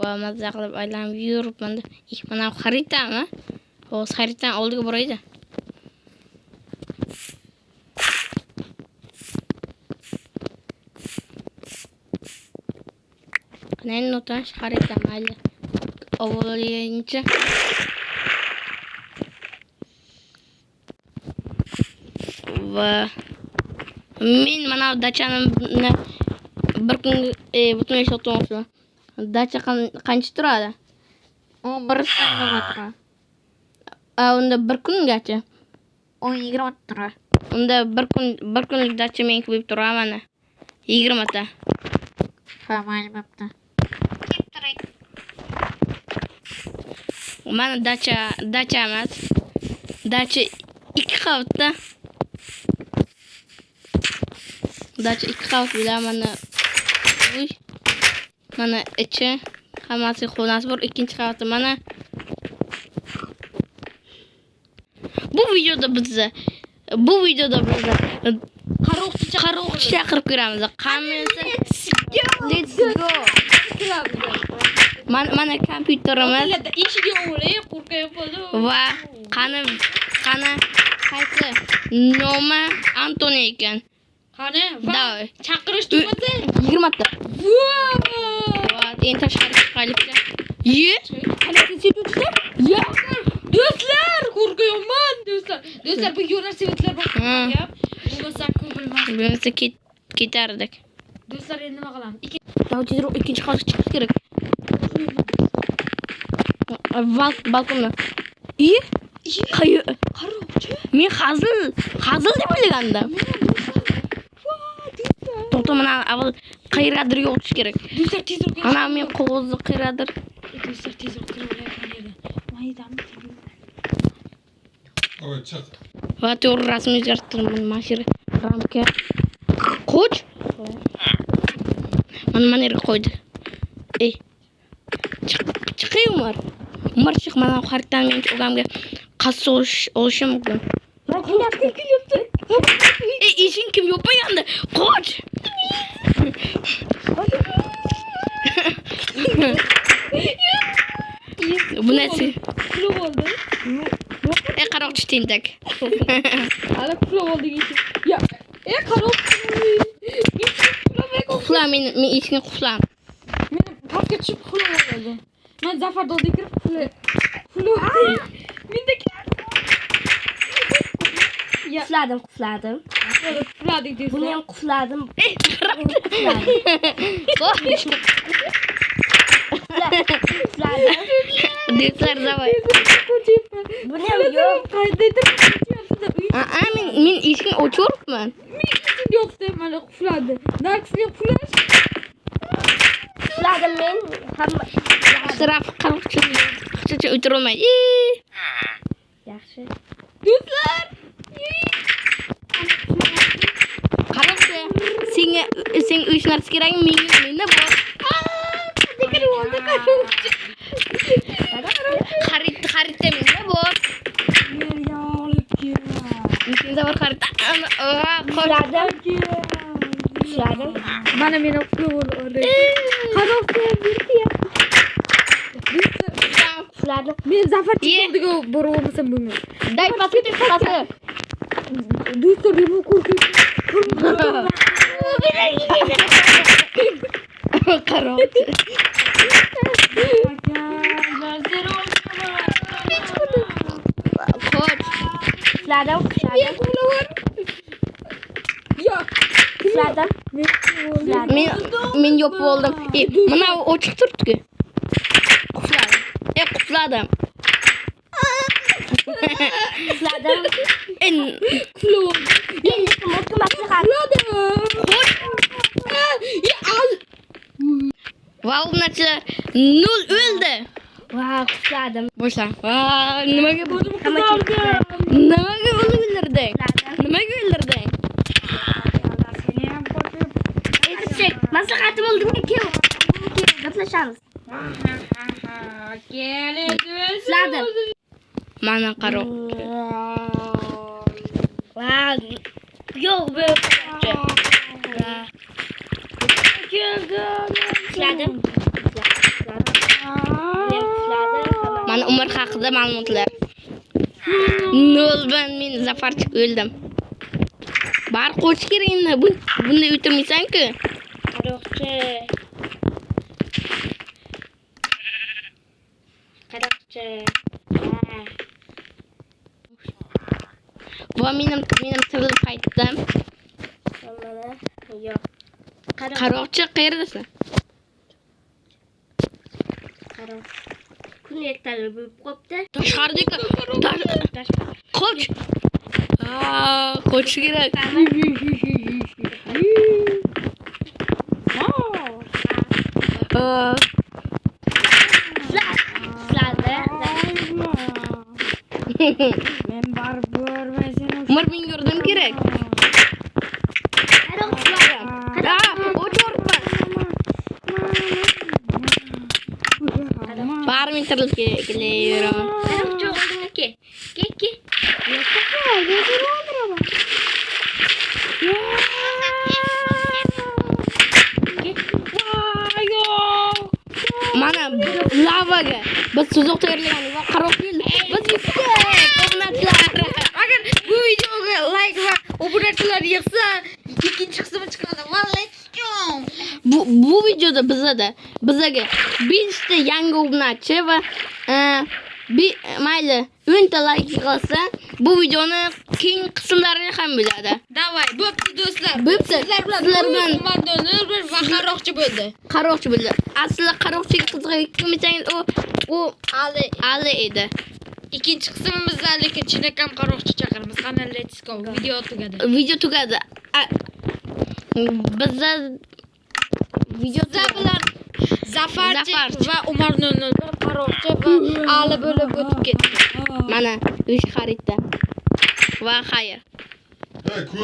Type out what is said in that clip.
va mazza qilib aylanib yuribman. Mana xaritami? Hozir xaritani oldiga boraydi. Qanday notash xarita mayli. Avvalincha va men mana dachani bir kun butunlay sotmoqchiman. Dacha qancha turadi? 11 soatga turadi. Unda bir kungacha 20 turadi. unda bir kunlik dacha menga qo'yib turadi mana 20 ta. Ha, mayli bo'pti. Mana dacha emas. Dacha 2 qavatda. Dacha 2 qavat bilan mana ichi hammasi xonasi bor. Ikkinchi qavatda mana bu videoda biz qaroqchi chaqirib ko'ramiz. Qamisi let's go. Mana kompyuterimiz Eshigi o'g'li qo'rqayapti. va qani qaysi nomi Antoni ekan. Qani? Davay. Chaqirish tugmasa 20 ta. Va endi tashqariga chiqaylik-da. Qani ketibdi? Ya. Do'stlar, qo'rqayapman do'stlar. Do'stlar, bu yo'llar sevetlar bor. Bo'lmasa ko'rilmas. Bo'lmasa ketardik. Do'stlar, endi nima qilamiz? Tezroq ikkinchi qavatga chiqish kerak. Balkonda. Qaroqchi. Men hazil deb o'ylagandim. To'xta, mana avval qayergadir yo'tish kerak. Do'stlar, tezroq. Ana men qog'ozni qayergadir. Do'stlar, tezroq qilaverayapman yerdan. Maydam. Oy, chiq. Va to'g'ri rasmni o'zgartirdim. Mashina ramka. Qo'ch. Mana yerga qo'ydi. Chiqay Umar. Umar chiq, mana xaritani men o'gamga qassa olishim mumkin. Kelyapti. Ishing kim yopaganda? Qoch. Bu nasi? Kulib oldi. Qaroqchi tentak. Hali kulib oldi ekan. Ya, qaroqchi. Qufla, men ishni quflam. Men pastga tushib kulib oldim. Men Zafar dolga kirib kulib. Mendek. Ya, Qufladim. kuladik Buni do'stlar. ham qufladim. Do'stlar, davay. Buni ham yo'q. Men ishni o'chiribman. Yo'qda mana qufladi. Naksga quflash. Qufladim men. Hamma Siraf qaroqchi o'tirolmaydi. yaxshi. Do'stlar. Qaroqchi, sen uch narsa kerakmi? Menda bor. Kirib oldi qaroqchi. Xarita menda bor. Yerga olib keldi. Menda bor xarita. Qufladim. Mana meni kulib oldi. Qaroqchi Qufladim. men Zafar chiqdiga borib olmasam bo'lmaydi. Dai paket qilasi. Do'stlar, men qo'rqib. Qaroqchi. Qufladim. Ya, Qufladim. Men yopib oldim. Mana ochiq turibdi. Qufladim. Qufladim. kulib. Endi kim maslahat? Ya, al. Va unachilar 0 o'ldi. Va qufladim. Boshla. Va nimaga Qizardim. Nimaga o'ldirding? Nimaga o'ldirding? Maslahatim oldimga kel. Gaplashamiz. Qufladim. Mana qaroqchi. Va yo'q bu. Qufladim. Umar haqida ma'lumotlar. 0 men Zafarchik o'ldim. Bar qo'sh kerakni bunday o'tirmaysan-ku. Qaroqchi. Qaroqchi. Bu mening tirilib qaytdim. Mana yo'q. Qaroqchi qayerdasan? Qaroq. Kun ertalab bo'lib qopti. Tashqarida qoch. Qoch kerak. Men barib ko'rmay seni. Umar men yordam kerak. Qaroq uxladim. O'chorma. Bar men tirilib kelaveram. Qaroqchi oldinga kel. Kel. Mana lavaga biz suzuq tayyorlagandik va qaroq keldi. Biz yutdik. Obunachilar. Agar bu videoga like va obunachilar yig'sa, ikkinchi qismi chiqadi. Vallahi tutdim. Bu videoda bizaga 5 ta yangi obunachi va mayli 10 ta like yig'ilsa, bu videoni keyingi qismlari ham bo'ladi. Davay, bo'pti do'stlar. Bo'pti. Sizlar bilan Umardonlar va qaroqchi bo'ldi. Qaroqchi bo'ldi. Aslida qaroqchiga qiziqmasangiz u Ali edi. Ikkinchi qismimizda lekin chinakam qaroqchi chaqiramiz. Qani let's go. Video tugadi. Video tugadi. Bizda video bilan Zafarchik Zafarchik va Umardonlar qaroqchi va Ali bo'lib o'tib ketdi. mana 3 xaridda. Va xayr.